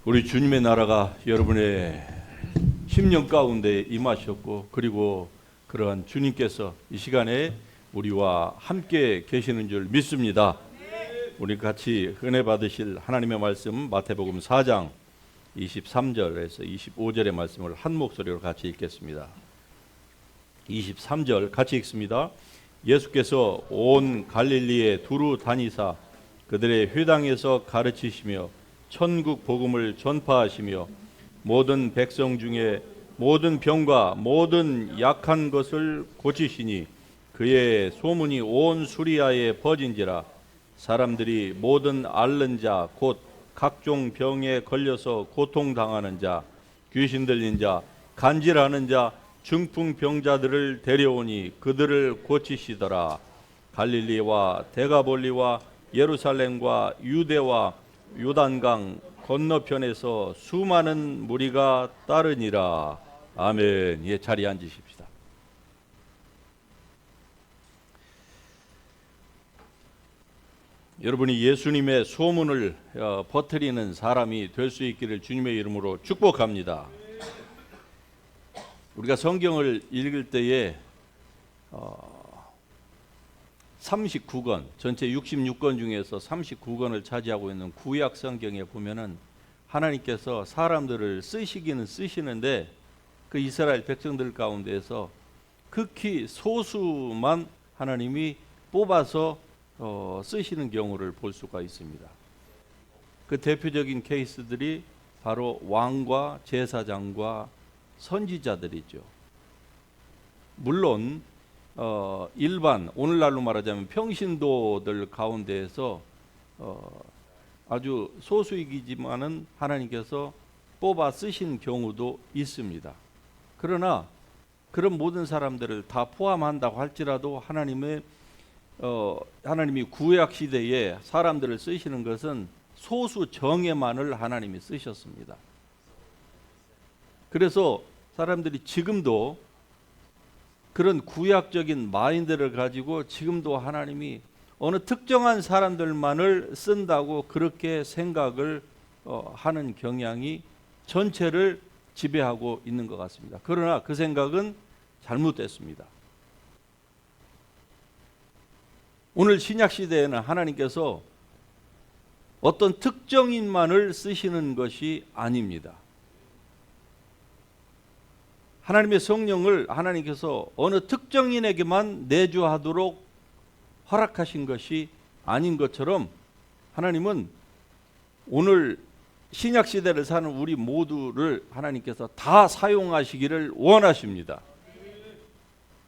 우리 주님의 나라가 여러분의 심령 가운데 임하셨고, 그리고 그러한 주님께서 이 시간에 우리와 함께 계시는 줄 믿습니다. 우리 같이 은혜 받으실 하나님의 말씀 마태복음 4장 23절에서 25절의 말씀을 한 목소리로 같이 읽겠습니다. 23절 같이 읽습니다. 예수께서 온 갈릴리에 두루 다니사 그들의 회당에서 가르치시며 천국 복음을 전파하시며 모든 백성 중에 모든 병과 모든 약한 것을 고치시니 그의 소문이 온 수리아에 퍼진지라. 사람들이 모든 앓는 자 곧 각종 병에 걸려서 고통당하는 자, 귀신 들린 자, 간질하는 자, 중풍병자들을 데려오니 그들을 고치시더라. 갈릴리와 데가볼리와 예루살렘과 유대와 요단강 건너편에서 수많은 무리가 따르니라. 아멘. 예, 자리에 앉으십시다. 여러분이 예수님의 소문을 퍼뜨리는 사람이 될 수 있기를 주님의 이름으로 축복합니다. 우리가 성경을 읽을 때에 39권, 전체 66권 중에서 39권을 차지하고 있는 구약 성경에 보면은 하나님께서 사람들을 쓰시기는 쓰시는데 그 이스라엘 백성들 가운데에서 극히 소수만 하나님이 뽑아서 쓰시는 경우를 볼 수가 있습니다. 그 대표적인 케이스들이 바로 왕과 제사장과 선지자들이죠. 물론 일반 오늘날로 말하자면 평신도들 가운데에서 아주 소수이지만은 하나님께서 뽑아 쓰신 경우도 있습니다. 그러나 그런 모든 사람들을 다 포함한다고 할지라도 하나님이 구약 시대에 사람들을 쓰시는 것은 소수 정예만을 하나님이 쓰셨습니다. 그래서 사람들이 지금도 그런 구약적인 마인드를 가지고 지금도 하나님이 어느 특정한 사람들만을 쓴다고 그렇게 생각을 하는 경향이 전체를 지배하고 있는 것 같습니다. 그러나 그 생각은 잘못됐습니다. 오늘 신약 시대에는 하나님께서 어떤 특정인만을 쓰시는 것이 아닙니다. 하나님의 성령을 하나님께서 어느 특정인에게만 내주하도록 허락하신 것이 아닌 것처럼 하나님은 오늘 신약 시대를 사는 우리 모두를 하나님께서 다 사용하시기를 원하십니다.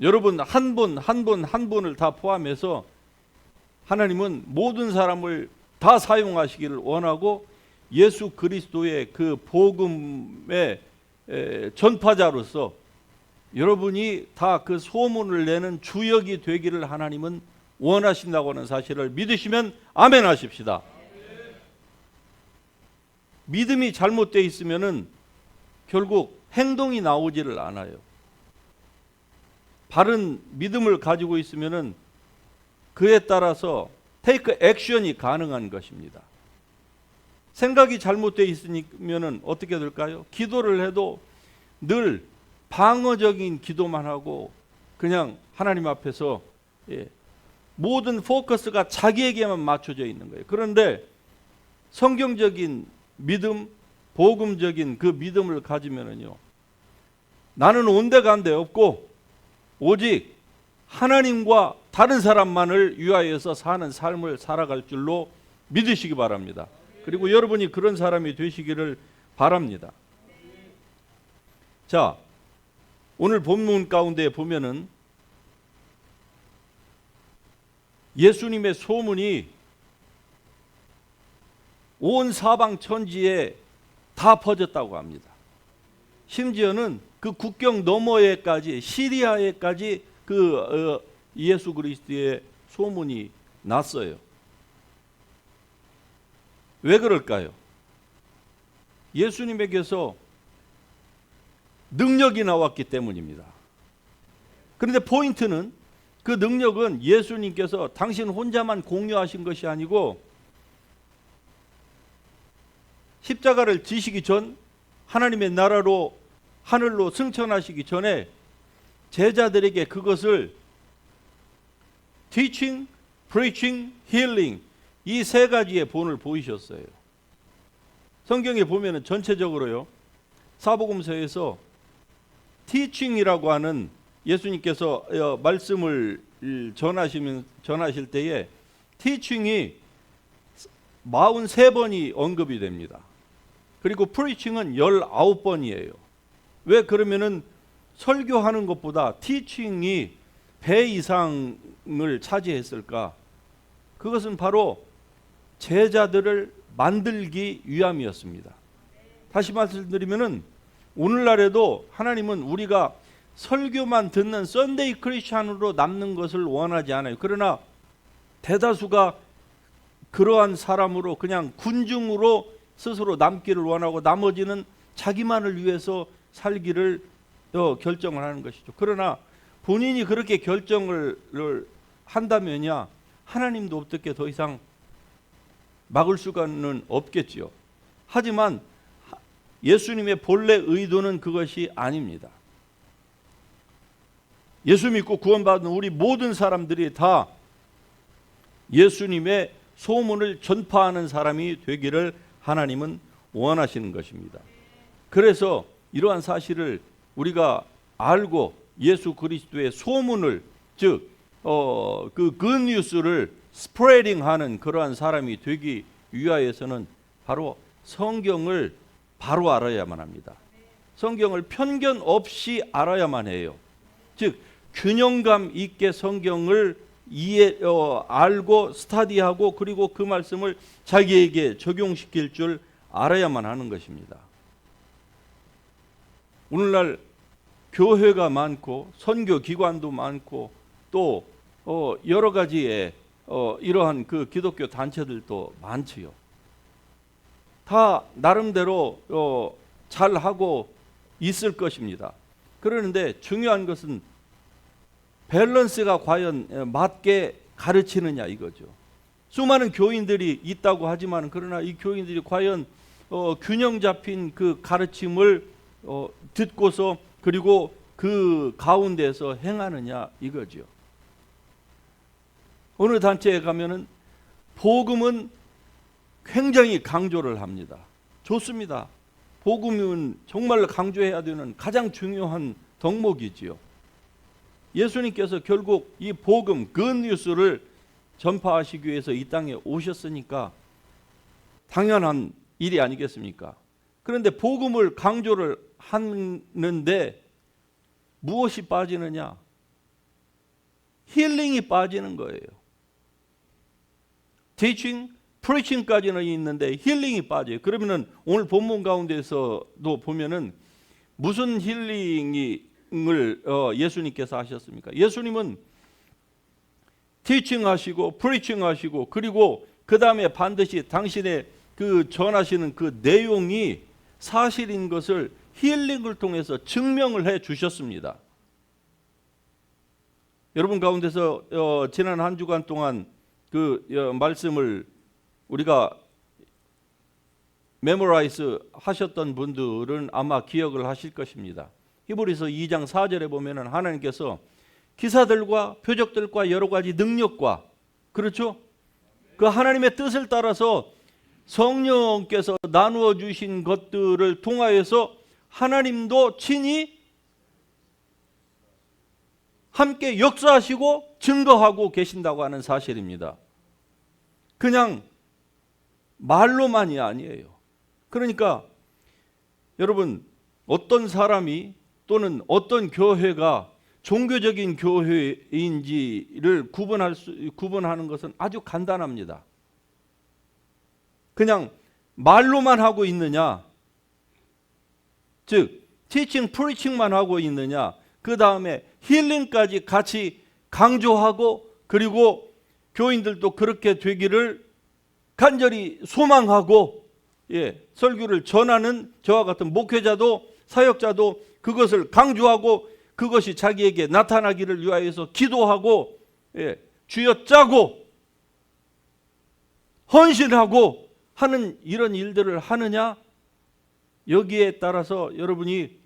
여러분 한 분을 다 포함해서 하나님은 모든 사람을 다 사용하시기를 원하고 예수 그리스도의 그 복음의 전파자로서 여러분이 다 그 소문을 내는 주역이 되기를 하나님은 원하신다고 하는 사실을 믿으시면 아멘 하십시다. 믿음이 잘못되어 있으면은 결국 행동이 나오지를 않아요. 바른 믿음을 가지고 있으면은 그에 따라서 테이크 액션이 가능한 것입니다. 생각이 잘못되어 있으면은 어떻게 될까요? 기도를 해도 늘 방어적인 기도만 하고 그냥 하나님 앞에서 모든 포커스가 자기에게만 맞춰져 있는 거예요. 그런데 성경적인 믿음, 복음적인 그 믿음을 가지면은요, 나는 온데간데 없고 오직 하나님과 다른 사람만을 위하여서 사는 삶을 살아갈 줄로 믿으시기 바랍니다. 그리고 여러분이 그런 사람이 되시기를 바랍니다. 자, 오늘 본문 가운데 보면은 예수님의 소문이 온 사방 천지에 다 퍼졌다고 합니다. 심지어는 그 국경 너머에까지 시리아에까지 예수 그리스도의 소문이 났어요. 왜 그럴까요? 예수님에게서 능력이 나왔기 때문입니다. 그런데 포인트는 그 능력은 예수님께서 당신 혼자만 공유하신 것이 아니고 십자가를 지시기 전, 하나님의 나라로 하늘로 승천하시기 전에 제자들에게 그것을 teaching, preaching, healing 이 세 가지의 본을 보이셨어요. 성경에 보면은 전체적으로요, 사복음서에서 teaching이라고 하는 예수님께서 말씀을 전하실 때에 teaching이 43번이 언급이 됩니다. 그리고 preaching은 19번이에요. 왜 그러면은 설교하는 것보다 teaching이 배 이상을 차지했을까? 그것은 바로 제자들을 만들기 위함이었습니다. 다시 말씀드리면은 오늘날에도 하나님은 우리가 설교만 듣는 썬데이 크리스찬으로 남는 것을 원하지 않아요. 그러나 대다수가 그러한 사람으로 그냥 군중으로 스스로 남기를 원하고 나머지는 자기만을 위해서 살기를 결정을 하는 것이죠. 그러나 본인이 그렇게 결정을 한다면야 하나님도 어떻게 더 이상 막을 수가는 없겠지요. 하지만 예수님의 본래 의도는 그것이 아닙니다. 예수 믿고 구원받은 우리 모든 사람들이 다 예수님의 소문을 전파하는 사람이 되기를 하나님은 원하시는 것입니다. 그래서 이러한 사실을 우리가 알고 예수 그리스도의 소문을, 즉 그 굿뉴스를 스프레딩하는 그러한 사람이 되기 위하여서는 바로 성경을 바로 알아야만 합니다. 성경을 편견 없이 알아야만 해요. 즉 균형감 있게 성경을 알고 스터디하고 그리고 그 말씀을 자기에게 적용시킬 줄 알아야만 하는 것입니다. 오늘날 교회가 많고 선교기관도 많고 또 여러 가지의 이러한 그 기독교 단체들도 많지요. 다 나름대로 잘하고 있을 것입니다. 그러는데 중요한 것은 밸런스가 과연 맞게 가르치느냐 이거죠. 수많은 교인들이 있다고 하지만 그러나 이 교인들이 과연 균형 잡힌 그 가르침을 듣고서 그리고 그 가운데서 행하느냐 이거죠. 어느 단체에 가면은 복음은 굉장히 강조를 합니다. 좋습니다. 복음은 정말 강조해야 되는 가장 중요한 덕목이지요. 예수님께서 결국 이 복음, 굿뉴스를 전파하시기 위해서 이 땅에 오셨으니까 당연한 일이 아니겠습니까? 그런데 복음을 강조를 하는데 무엇이 빠지느냐? 힐링이 빠지는 거예요. teaching, preaching까지는 있는데 힐링이 빠져요. 그러면은 오늘 본문 가운데서도 보면은 무슨 힐링을 예수님께서 하셨습니까? 예수님은 teaching 하시고 preaching 하시고 그리고 그 다음에 반드시 당신의 그 전하시는 그 내용이 사실인 것을 힐링을 통해서 증명을 해 주셨습니다. 여러분 가운데서 지난 한 주간 동안 그 말씀을 우리가 메모라이즈 하셨던 분들은 아마 기억을 하실 것입니다. 히브리서 2장 4절에 보면은 하나님께서 기사들과 표적들과 여러 가지 능력과 그렇죠? 그 하나님의 뜻을 따라서 성령께서 나누어 주신 것들을 통하여서 하나님도 친히 함께 역사하시고 증거하고 계신다고 하는 사실입니다. 그냥 말로만이 아니에요. 그러니까 여러분 어떤 사람이 또는 어떤 교회가 종교적인 교회인지를 구분하는 것은 아주 간단합니다. 그냥 말로만 하고 있느냐, 즉 티칭, 프리칭만 하고 있느냐, 그 다음에 힐링까지 같이 강조하고 그리고 교인들도 그렇게 되기를 간절히 소망하고 설교를 전하는 저와 같은 목회자도 사역자도 그것을 강조하고 그것이 자기에게 나타나기를 위하여서 기도하고 쥐어짜고 헌신하고 하는 이런 일들을 하느냐? 여기에 따라서 여러분이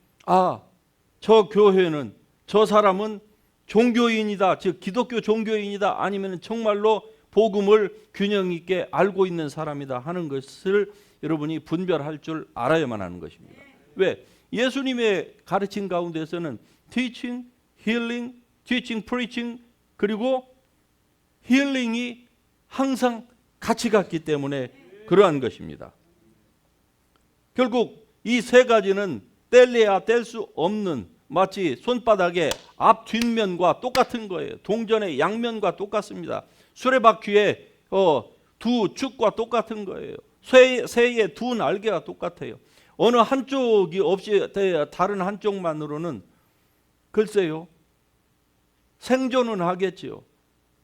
저 교회는, 저 사람은 종교인이다, 즉 기독교 종교인이다, 아니면 정말로 복음을 균형 있게 알고 있는 사람이다 하는 것을 여러분이 분별할 줄 알아야만 하는 것입니다. 왜? 예수님의 가르침 가운데서는 teaching, healing, teaching, preaching, 그리고 힐링이 항상 같이 갔기 때문에 그러한 것입니다. 결국 이 세 가지는 뗄래야 뗄 수 없는, 마치 손바닥의 앞 뒷면과 똑같은 거예요. 동전의 양면과 똑같습니다. 수레바퀴의 두 축과 똑같은 거예요. 새의 두 날개가 똑같아요. 어느 한쪽이 없이 다른 한쪽만으로는 글쎄요, 생존은 하겠지요.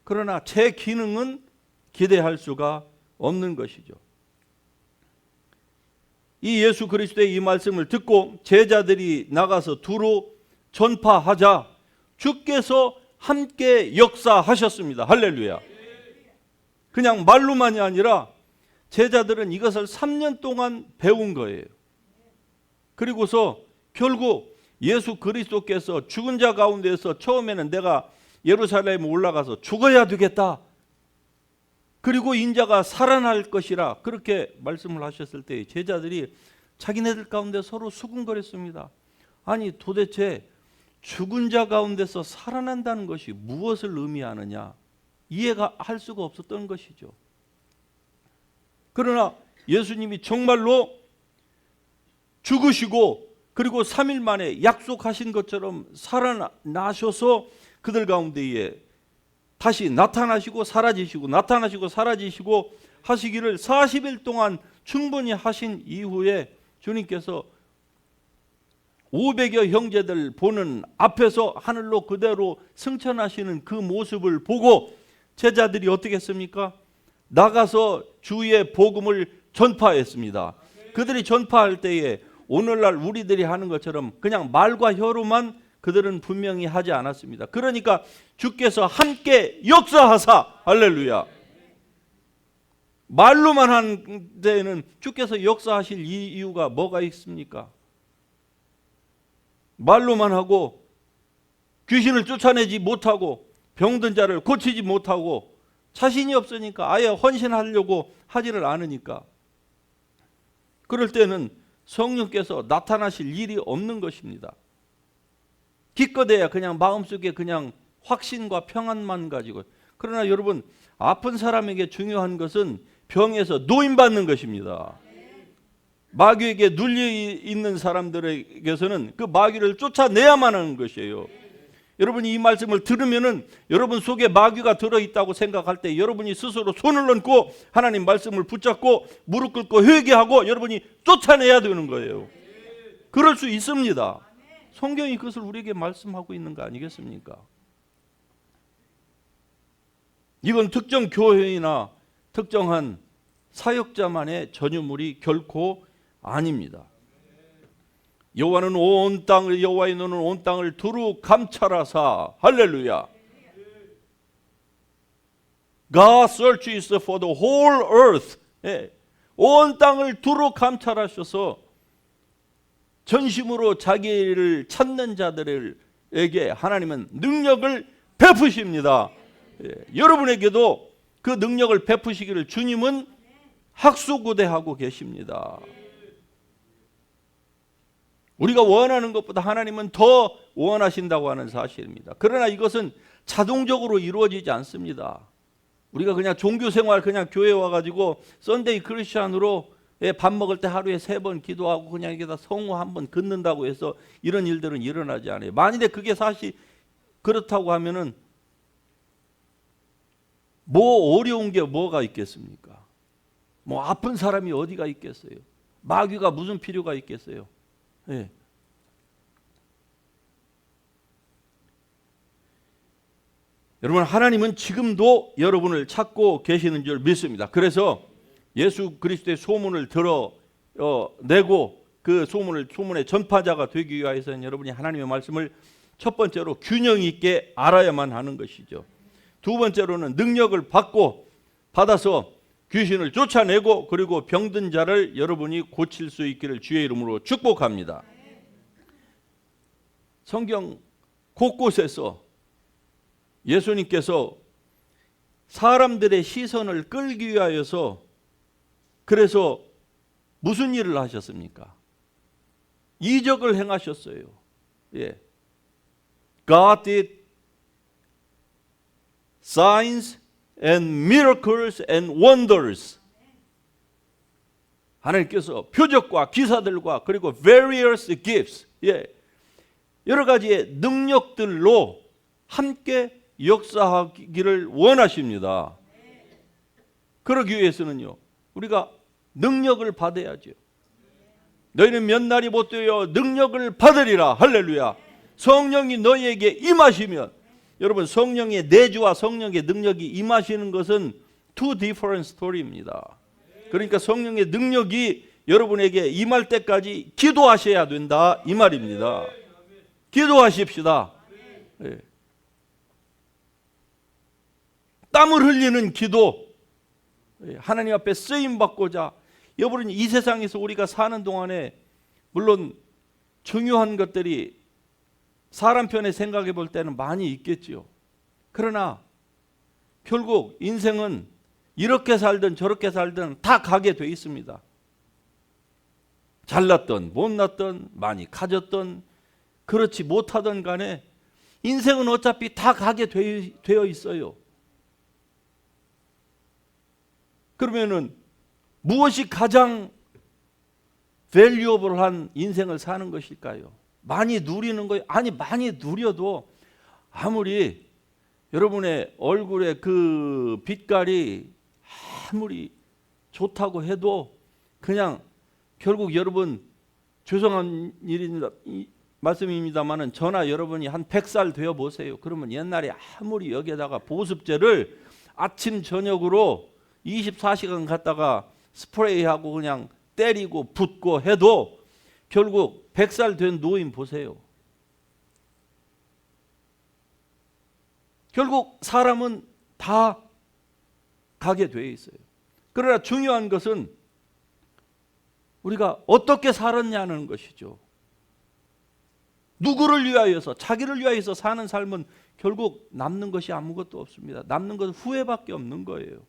그러나 제 기능은 기대할 수가 없는 것이죠. 이 예수 그리스도의 이 말씀을 듣고 제자들이 나가서 두루 전파하자 주께서 함께 역사하셨습니다. 할렐루야. 그냥 말로만이 아니라 제자들은 이것을 3년 동안 배운 거예요. 그리고서 결국 예수 그리스도께서 죽은 자 가운데서 처음에는 내가 예루살렘에 올라가서 죽어야 되겠다, 그리고 인자가 살아날 것이라 그렇게 말씀을 하셨을 때 제자들이 자기네들 가운데 서로 수군거렸습니다. 아니 도대체 죽은 자 가운데서 살아난다는 것이 무엇을 의미하느냐, 이해가 할 수가 없었던 것이죠. 그러나 예수님이 정말로 죽으시고 그리고 3일 만에 약속하신 것처럼 살아나셔서 그들 가운데에 다시 나타나시고 사라지시고 나타나시고 사라지시고 하시기를 40일 동안 충분히 하신 이후에 주님께서 500여 형제들 보는 앞에서 하늘로 그대로 승천하시는 그 모습을 보고 제자들이 어떻게 했습니까? 나가서 주의 복음을 전파했습니다. 그들이 전파할 때에 오늘날 우리들이 하는 것처럼 그냥 말과 혀로만 그들은 분명히 하지 않았습니다. 그러니까 주께서 함께 역사하사, 할렐루야. 말로만 한 데에는 주께서 역사하실 이유가 뭐가 있습니까? 말로만 하고 귀신을 쫓아내지 못하고 병든 자를 고치지 못하고 자신이 없으니까, 아예 헌신하려고 하지를 않으니까, 그럴 때는 성령께서 나타나실 일이 없는 것입니다. 기껏해야 그냥 마음속에 그냥 확신과 평안만 가지고. 그러나 여러분, 아픈 사람에게 중요한 것은 병에서 노임받는 것입니다. 마귀에게 눌려 있는 사람들에게서는 그 마귀를 쫓아내야만 하는 것이에요. 여러분이 이 말씀을 들으면은 여러분 속에 마귀가 들어있다고 생각할 때 여러분이 스스로 손을 얹고 하나님 말씀을 붙잡고 무릎 꿇고 회개하고 여러분이 쫓아내야 되는 거예요. 그럴 수 있습니다. 성경이 그것을 우리에게 말씀하고 있는 거 아니겠습니까? 이건 특정 교회이나 특정한 사역자만의 전유물이 결코 아닙니다. 여호와는 온 땅을, 여호와의 눈은 온 땅을 두루 감찰하사, 할렐루야. God searches for the whole earth. 온 땅을 두루 감찰하셔서 전심으로 자기를 찾는 자들에게 하나님은 능력을 베푸십니다. 여러분에게도 그 능력을 베푸시기를 주님은 학수고대하고 계십니다. 우리가 원하는 것보다 하나님은 더 원하신다고 하는 사실입니다. 그러나 이것은 자동적으로 이루어지지 않습니다. 우리가 그냥 종교생활, 그냥 교회 와가지고 썬데이 크리스찬으로 밥 먹을 때 하루에 3번 기도하고 그냥 여기다 성호 한번 긋는다고 해서 이런 일들은 일어나지 않아요. 만일에 그게 사실 그렇다고 하면은 뭐 어려운 게 뭐가 있겠습니까? 뭐 아픈 사람이 어디가 있겠어요? 마귀가 무슨 필요가 있겠어요? 네. 여러분, 하나님은 지금도 여러분을 찾고 계시는 줄 믿습니다. 그래서 예수 그리스도의 소문을 들어내고 그 소문의 전파자가 되기 위해서는 여러분이 하나님의 말씀을 첫 번째로 균형 있게 알아야만 하는 것이죠. 두 번째로는 능력을 받아서 귀신을 쫓아내고 그리고 병든 자를 여러분이 고칠 수 있기를 주의 이름으로 축복합니다. 성경 곳곳에서 예수님께서 사람들의 시선을 끌기 위하여서 그래서 무슨 일을 하셨습니까? 이적을 행하셨어요. 예. God did signs and miracles and wonders. 하나님께서 표적과 기사들과 그리고 various gifts, 예, 여러 가지의 능력들로 함께 역사하기를 원하십니다. 그러기 위해서는요, 우리가 능력을 받아야죠. 너희는 몇 날이 못 되어 능력을 받으리라. 할렐루야. 성령이 너희에게 임하시면, 여러분, 성령의 내주와 성령의 능력이 임하시는 것은 two different story입니다. 그러니까 성령의 능력이 여러분에게 임할 때까지 기도하셔야 된다, 이 말입니다. 기도하십시다. 예. 땀을 흘리는 기도, 하나님 앞에 쓰임 받고자. 여러분, 이 세상에서 우리가 사는 동안에 물론 중요한 것들이 사람 편에 생각해 볼 때는 많이 있겠지요. 그러나 결국 인생은 이렇게 살든 저렇게 살든 다 가게 돼 있습니다. 잘났던 못났던 많이 가졌던 그렇지 못하던 간에 인생은 어차피 다 가게 되어 있어요. 그러면은 무엇이 가장 밸류어블한 인생을 사는 것일까요? 많이 누리는 거예요? 아니, 많이 누려도 아무리 여러분의 얼굴에 그 빛깔이 아무리 좋다고 해도 그냥 결국 여러분, 죄송한 말씀입니다만은 저나 여러분이 한 100살 되어 보세요. 그러면 옛날에 아무리 여기에다가 보습제를 아침 저녁으로 24시간 갔다가 스프레이하고 그냥 때리고 붓고 해도 결국 100살 된 노인 보세요. 결국 사람은 다 가게 돼 있어요. 그러나 중요한 것은 우리가 어떻게 살았냐는 것이죠. 누구를 위하여서, 자기를 위하여서 사는 삶은 결국 남는 것이 아무것도 없습니다. 남는 것은 후회밖에 없는 거예요.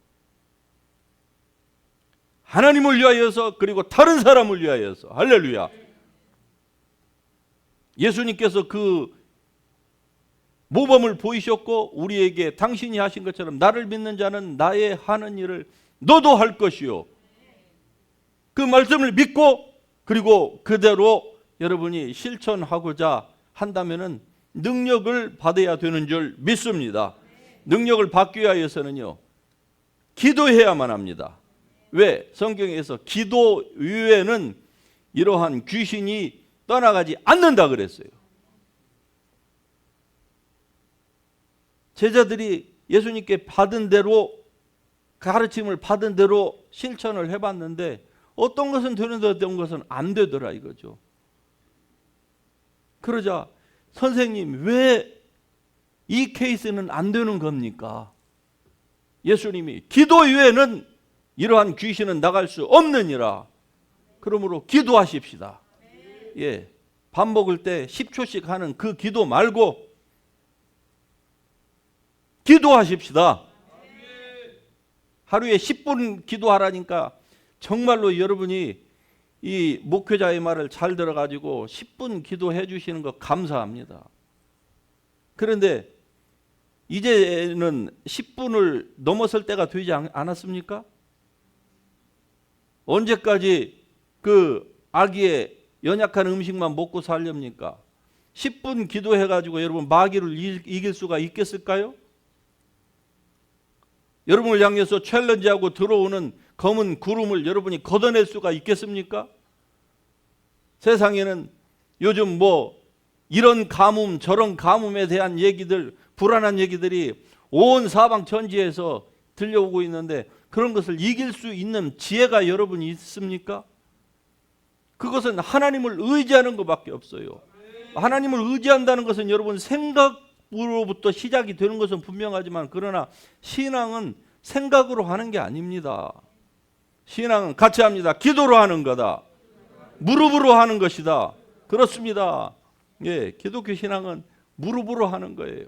하나님을 위하여서 그리고 다른 사람을 위하여서. 할렐루야. 예수님께서 그 모범을 보이셨고 우리에게 당신이 하신 것처럼 나를 믿는 자는 나의 하는 일을 너도 할 것이요. 그 말씀을 믿고 그리고 그대로 여러분이 실천하고자 한다면은 능력을 받아야 되는 줄 믿습니다. 능력을 받기 위하여서는요, 기도해야만 합니다. 왜? 성경에서 기도 이외에는 이러한 귀신이 떠나가지 않는다 그랬어요. 제자들이 예수님께 받은 대로, 가르침을 받은 대로 실천을 해봤는데 어떤 것은 되는데 어떤 것은 안 되더라 이거죠. 그러자 선생님, 왜 이 케이스는 안 되는 겁니까? 예수님이 기도 이외에는 이러한 귀신은 나갈 수 없느니라. 그러므로 기도하십시다. 예, 밥 먹을 때 10초씩 하는 그 기도 말고 기도하십시다. 하루에 10분 기도하라니까 정말로 여러분이 이 목회자의 말을 잘 들어가지고 10분 기도해 주시는 거 감사합니다. 그런데 이제는 10분을 넘어설 때가 되지 않았습니까? 언제까지 그 아기의 연약한 음식만 먹고 살렵니까? 10분 기도해가지고 여러분 마귀를 이길 수가 있겠을까요? 여러분을 향해서 챌린지하고 들어오는 검은 구름을 여러분이 걷어낼 수가 있겠습니까? 세상에는 요즘 뭐 이런 가뭄 저런 가뭄에 대한 얘기들, 불안한 얘기들이 온 사방 천지에서 들려오고 있는데 그런 것을 이길 수 있는 지혜가 여러분이 있습니까? 그것은 하나님을 의지하는 것밖에 없어요. 하나님을 의지한다는 것은 여러분 생각으로부터 시작이 되는 것은 분명하지만, 그러나 신앙은 생각으로 하는 게 아닙니다. 신앙은 같이 합니다. 기도로 하는 거다. 무릎으로 하는 것이다. 그렇습니다. 예, 기독교 신앙은 무릎으로 하는 거예요.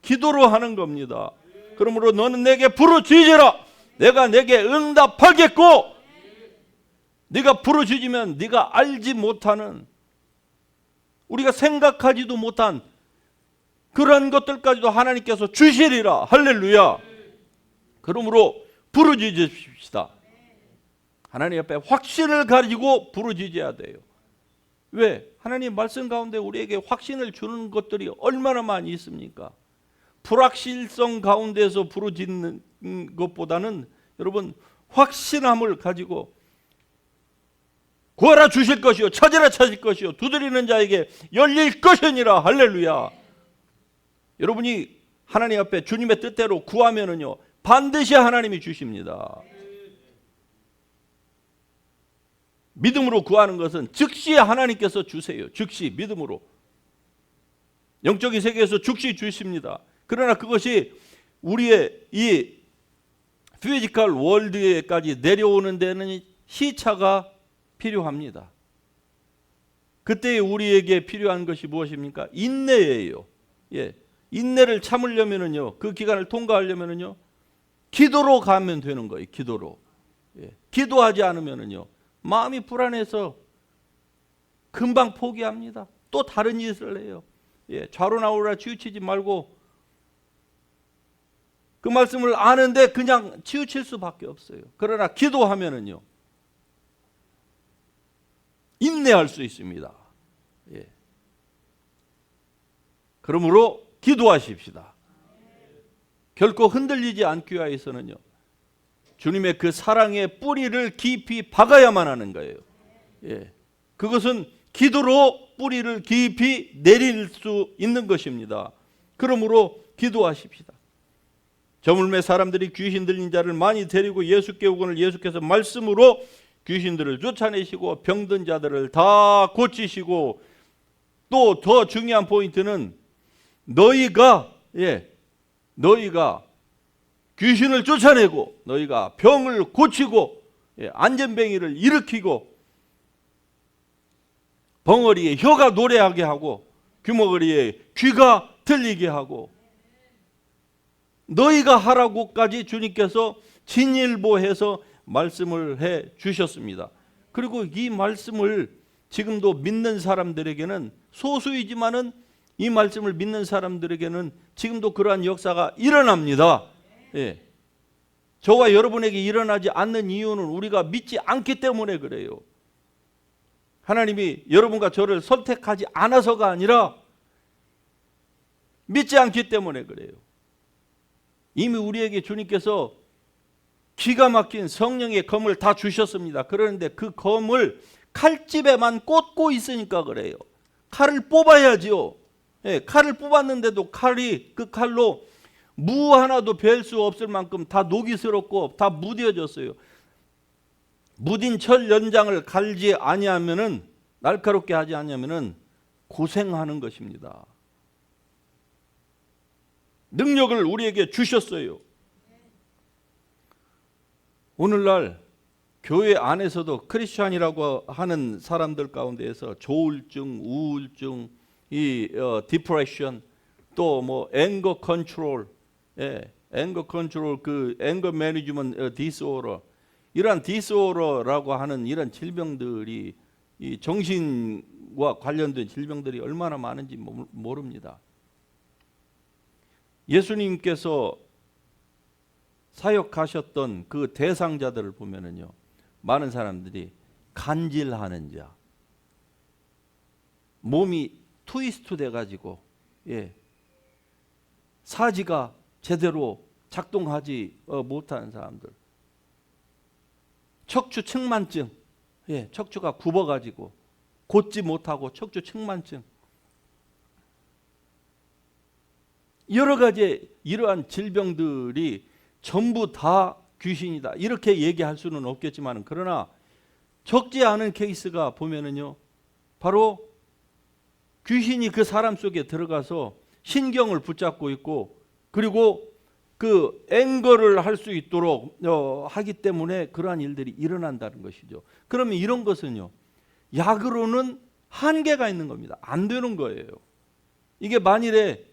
기도로 하는 겁니다. 그러므로 너는 내게 부르짖으라. 내가 내게 응답하겠고, 네가 부르짖으면 네가 알지 못하는, 우리가 생각하지도 못한 그런 것들까지도 하나님께서 주시리라. 할렐루야. 그러므로 부르짖으십시다. 하나님 앞에 확신을 가지고 부르짖어야 돼요. 왜? 하나님 말씀 가운데 우리에게 확신을 주는 것들이 얼마나 많이 있습니까? 불확실성 가운데서 부르짖는 것보다는 여러분 확신함을 가지고 구하라 주실 것이요, 찾으라 찾을 것이요, 두드리는 자에게 열릴 것이니라. 할렐루야. 여러분이 하나님 앞에 주님의 뜻대로 구하면은요, 반드시 하나님이 주십니다. 믿음으로 구하는 것은 즉시 하나님께서 주세요. 즉시 믿음으로. 영적인 세계에서 즉시 주십니다. 그러나 그것이 우리의 이 피지컬 월드에까지 내려오는 데는 시차가 필요합니다. 그때 우리에게 필요한 것이 무엇입니까? 인내예요. 예, 인내를 참으려면은요, 그 기간을 통과하려면은요, 기도로 가면 되는 거예요. 기도로. 예, 기도하지 않으면은요, 마음이 불안해서 금방 포기합니다. 또 다른 짓을 해요. 예, 좌로나오라 치우치지 말고, 그 말씀을 아는데 그냥 치우칠 수밖에 없어요. 그러나 기도하면은요, 인내할 수 있습니다. 예. 그러므로 기도하십시다. 결코 흔들리지 않기 위해서는요, 주님의 그 사랑의 뿌리를 깊이 박아야만 하는 거예요. 예. 그것은 기도로 뿌리를 깊이 내릴 수 있는 것입니다. 그러므로 기도하십시다. 저물매 사람들이 귀신 들린 자를 많이 데리고 예수께 오거늘 예수께서 말씀으로 귀신들을 쫓아내시고 병든 자들을 다 고치시고, 또 더 중요한 포인트는 너희가 귀신을 쫓아내고 너희가 병을 고치고 안전뱅이를 일으키고 벙어리에 혀가 노래하게 하고 귀머거리에 귀가 들리게 하고, 너희가 하라고까지 주님께서 진일보해서 말씀을 해 주셨습니다. 그리고 이 말씀을 지금도 믿는 사람들에게는, 소수이지만은 이 말씀을 믿는 사람들에게는 지금도 그러한 역사가 일어납니다. 예. 저와 여러분에게 일어나지 않는 이유는 우리가 믿지 않기 때문에 그래요. 하나님이 여러분과 저를 선택하지 않아서가 아니라 믿지 않기 때문에 그래요. 이미 우리에게 주님께서 기가 막힌 성령의 검을 다 주셨습니다. 그런데 그 검을 칼집에만 꽂고 있으니까 그래요. 칼을 뽑아야지요. 예, 칼을 뽑았는데도 그 칼로 무 하나도 벨 수 없을 만큼 다 녹이스럽고 다 무뎌졌어요. 무딘 철 연장을 갈지 아니하면은, 날카롭게 하지 않으면은 고생하는 것입니다. 능력을 우리에게 주셨어요. 오늘날 교회 안에서도 크리스찬이라고 하는 사람들 가운데에서 조울증, 우울증, 디프레션, 또 뭐 앵거 컨트롤, 앵거 컨트롤, 그 앵거 매니지먼트 디스오더, 이러한 디스오더라고 하는 이런 질병들이, 이 정신과 관련된 질병들이 얼마나 많은지 모릅니다. 예수님께서 사역하셨던 그 대상자들을 보면은요, 많은 사람들이 간질하는 자, 몸이 트위스트 돼가지고 사지가 제대로 작동하지 못하는 사람들, 척추 측만증, 척추가 굽어가지고 곧지 못하고 척추 측만증, 여러 가지 이러한 질병들이 전부 다 귀신이다 이렇게 얘기할 수는 없겠지만, 그러나 적지 않은 케이스가 보면은요, 바로 귀신이 그 사람 속에 들어가서 신경을 붙잡고 있고, 그리고 그 앵거를 할 수 있도록 하기 때문에 그러한 일들이 일어난다는 것이죠. 그러면 이런 것은요, 약으로는 한계가 있는 겁니다. 안 되는 거예요. 이게 만일에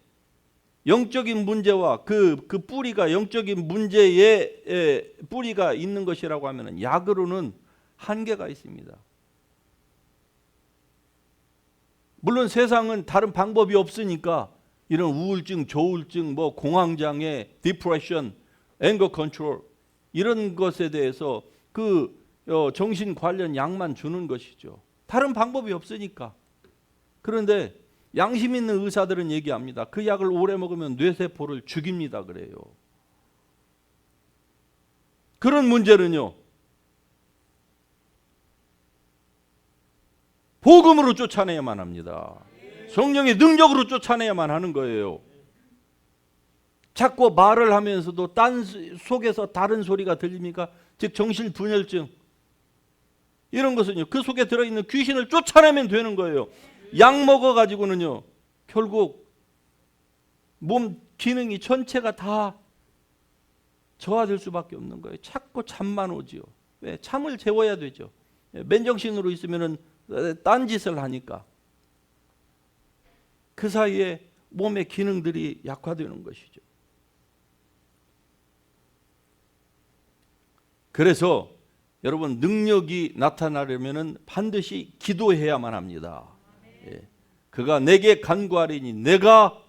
영적인 문제와 그 뿌리가 영적인 문제의 뿌리가 있는 것이라고 하면 약으로는 한계가 있습니다. 물론 세상은 다른 방법이 없으니까 이런 우울증, 조울증, 공황장애, 디프레션, 앵거 컨트롤 이런 것에 대해서 정신 관련 약만 주는 것이죠. 다른 방법이 없으니까. 그런데 양심 있는 의사들은 얘기합니다. 그 약을 오래 먹으면 뇌세포를 죽입니다 그래요. 그런 문제는요, 복음으로 쫓아내야만 합니다. 성령의 능력으로 쫓아내야만 하는 거예요. 자꾸 말을 하면서도 딴 속에서 다른 소리가 들립니까? 즉 정신분열증, 이런 것은요, 그 속에 들어있는 귀신을 쫓아내면 되는 거예요. 약 먹어가지고는요, 결국 몸 기능이 전체가 다 저하될 수밖에 없는 거예요. 자꾸 잠만 오지요. 왜? 잠을 재워야 되죠. 맨정신으로 있으면은 딴짓을 하니까 그 사이에 몸의 기능들이 약화되는 것이죠. 그래서 여러분, 능력이 나타나려면 반드시 기도해야만 합니다. 그가 내게 간구하리니 내가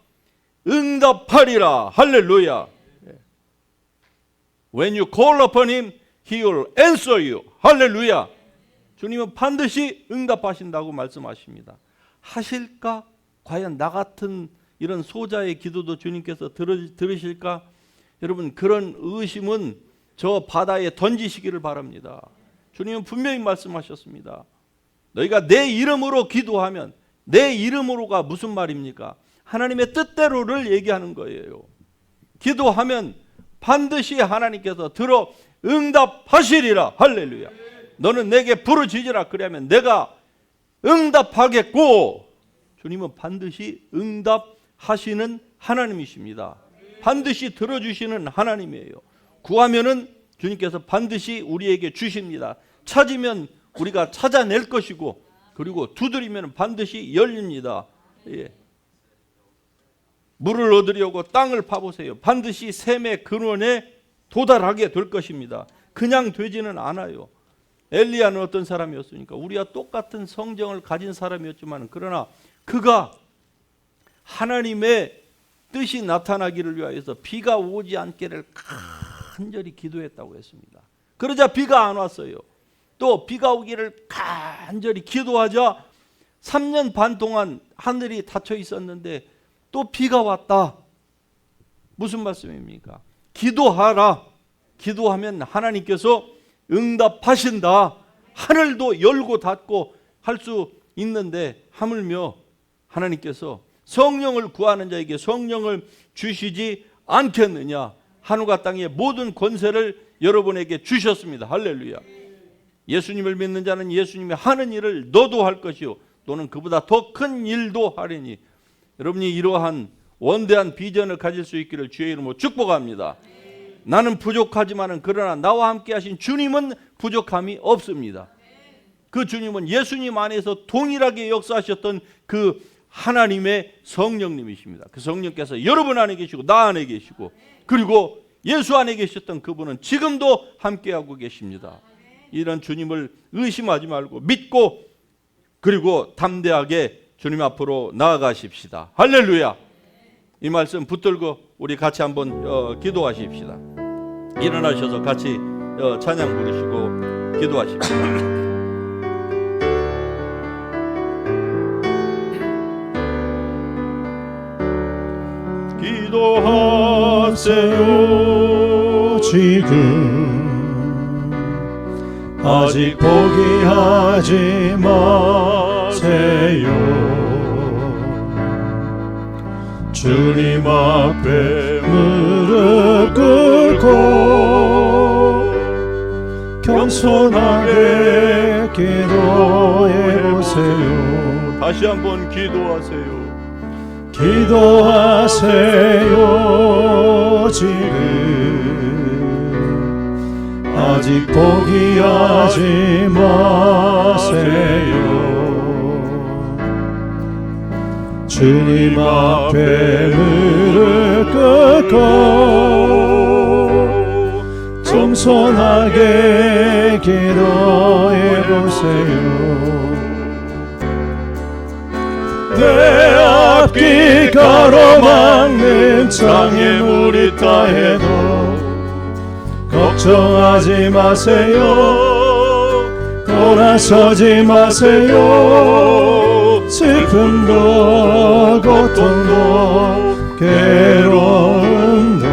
응답하리라. 할렐루야. When you call upon him, he will answer you. 할렐루야. 주님은 반드시 응답하신다고 말씀하십니다. 하실까? 과연 나 같은 이런 소자의 기도도 주님께서 들으실까? 여러분, 그런 의심은 저 바다에 던지시기를 바랍니다. 주님은 분명히 말씀하셨습니다. 너희가 내 이름으로 기도하면, 내 이름으로가 무슨 말입니까? 하나님의 뜻대로를 얘기하는 거예요. 기도하면 반드시 하나님께서 들어 응답하시리라. 할렐루야. 너는 내게 부르짖으라. 그러면 내가 응답하겠고, 주님은 반드시 응답하시는 하나님이십니다. 반드시 들어주시는 하나님이에요. 구하면은 주님께서 반드시 우리에게 주십니다. 찾으면 우리가 찾아낼 것이고, 그리고 두드리면 반드시 열립니다. 예. 물을 얻으려고 땅을 파보세요. 반드시 샘의 근원에 도달하게 될 것입니다. 그냥 되지는 않아요. 엘리야는 어떤 사람이었습니까? 우리와 똑같은 성정을 가진 사람이었지만, 그러나 그가 하나님의 뜻이 나타나기를 위하여서 비가 오지 않기를 간절히 기도했다고 했습니다. 그러자 비가 안 왔어요. 또 비가 오기를 간절히 기도하자 3년 반 동안 하늘이 닫혀 있었는데 또 비가 왔다. 무슨 말씀입니까? 기도하라. 기도하면 하나님께서 응답하신다. 하늘도 열고 닫고 할 수 있는데 하물며 하나님께서 성령을 구하는 자에게 성령을 주시지 않겠느냐. 하늘과 땅의 모든 권세를 여러분에게 주셨습니다. 할렐루야. 예수님을 믿는 자는 예수님이 하는 일을 너도 할 것이요 또는 그보다 더 큰 일도 하리니. 여러분이 이러한 원대한 비전을 가질 수 있기를 주의 이름으로 축복합니다. 나는 부족하지만은 그러나 나와 함께 하신 주님은 부족함이 없습니다. 그 주님은 예수님 안에서 동일하게 역사하셨던 그 하나님의 성령님이십니다. 그 성령께서 여러분 안에 계시고 나 안에 계시고, 그리고 예수 안에 계셨던 그분은 지금도 함께하고 계십니다. 이런 주님을 의심하지 말고 믿고, 그리고 담대하게 주님 앞으로 나아가십시다. 할렐루야. 이 말씀 붙들고 우리 같이 한번 기도하십시다. 일어나셔서 같이 찬양 부르시고 기도하십시다. 기도하세요. 지금 아직 포기하지 마세요. 주님 앞에 무릎 꿇고 겸손하게 기도해 보세요. 다시 한번 기도하세요. 기도하세요. 지금 아직 포기하지 마세요. 주님 앞에 무릎 꿇고 겸손하게 기도해 보세요. 내 앞길 가로막는 장애물이 있다 해도 걱정하지 마세요. 돌아서지 마세요. 슬픔도 고통도 괴로움도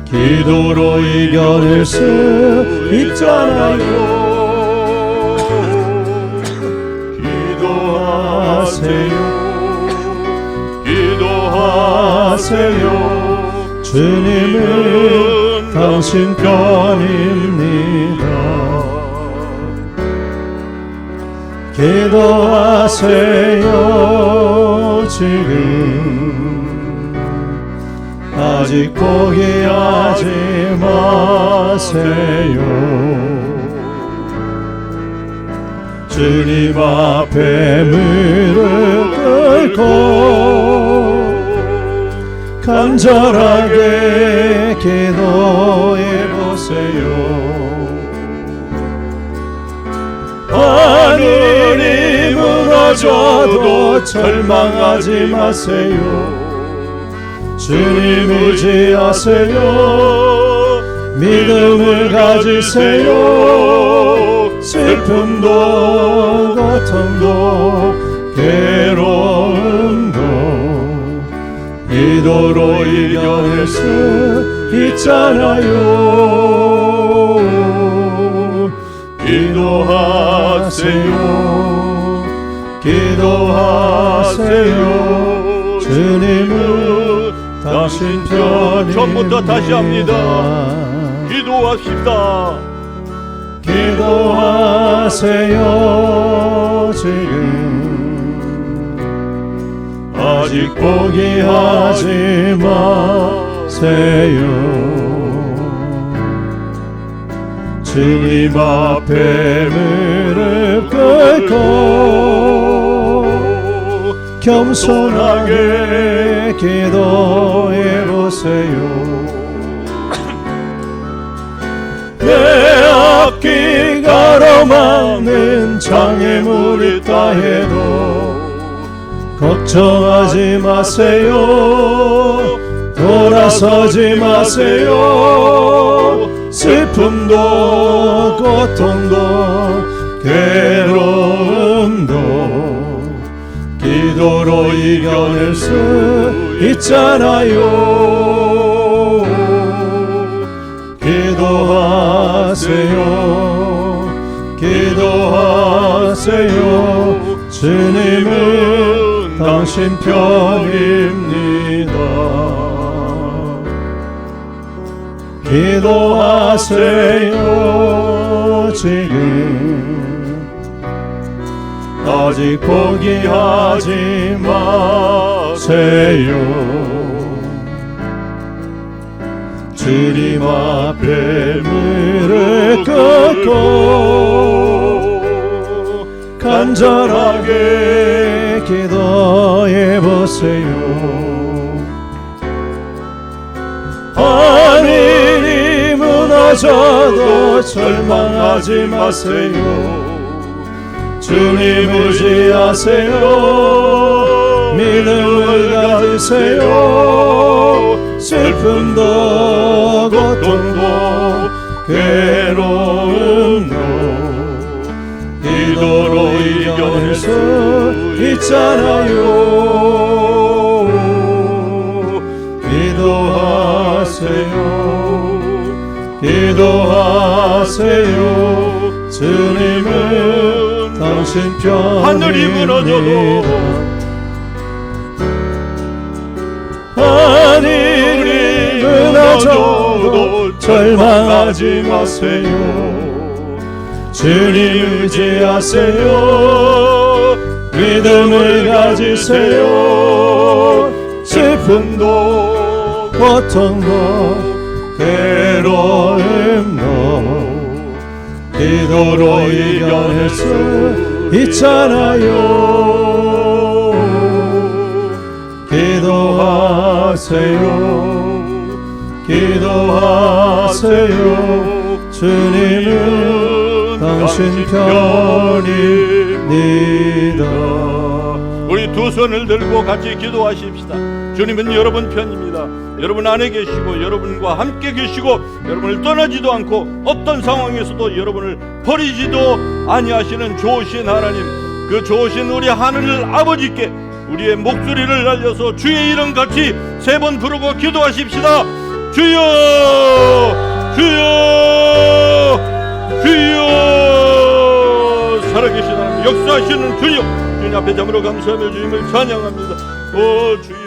기도로 이겨낼 수 있잖아요. 기도하세요. 주님은 당신 편입니다. 기도하세요. 지금 아직 포기하지 마세요. 주님 앞에 무릎 꿇고 간절하게 기도해 보세요. 하늘이 무너져도 절망하지 마세요. 주님 의지하세요. 믿음을 가지세요. 슬픔도 고통도 괴로움도 기도로 이겨낼 수 있잖아요. 기도하세요. 기도하세요. 주님은 당신 편입니다. 처음부터 다시 합니다. 기도합시다. 기도하세요. 지금 아직 포기하지 마세요. 주님 앞에 무릎 꿇고 겸손하게 기도해 보세요. 내 앞길 가로막는 장애물이 있다 해도 걱정하지 마세요. 돌아서지 마세요. 슬픔도 고통도 괴로움도 기도로 이겨낼 수 있잖아요. 기도하세요. 기도하세요. 주님은 당신 편입니다. 기도하세요. 지금 아직 포기하지 마세요. 주님 앞에 무릎 꿇고 간절하게 기도해 보세요. 하늘이 무너져도 절망하지 마세요. 주님 의지하세요. 믿음을 가지세요. 슬픔도 고통도 괴로움도 기도로 이겨낼 수 있잖아요. 기도하세요. 기도하세요. 주님은 당신 편입니다. 하늘이 무너져도 하늘이 무너져도 절망하지 마세요. 주님 의지하세요. 믿음을 가지세요. 슬픔도 고통도 괴로움도 기도로 이겨낼 수 있잖아요. 기도하세요. 기도하세요. 주님은 당신 편입니다. 우리 두 손을 들고 같이 기도하십시다. 주님은 여러분 편입니다. 여러분 안에 계시고 여러분과 함께 계시고 여러분을 떠나지도 않고 어떤 상황에서도 여러분을 버리지도 아니하시는 좋으신 하나님, 그 좋으신 우리 하늘 아버지께 우리의 목소리를 날려서 주의 이름 같이 3번 부르고 기도하십시다. 주여, 주여, 주여. 살아계신 하나님, 역사하시는 주여, 주님 앞에 잠으로 감사하며 주님을 찬양합니다. 오 주여.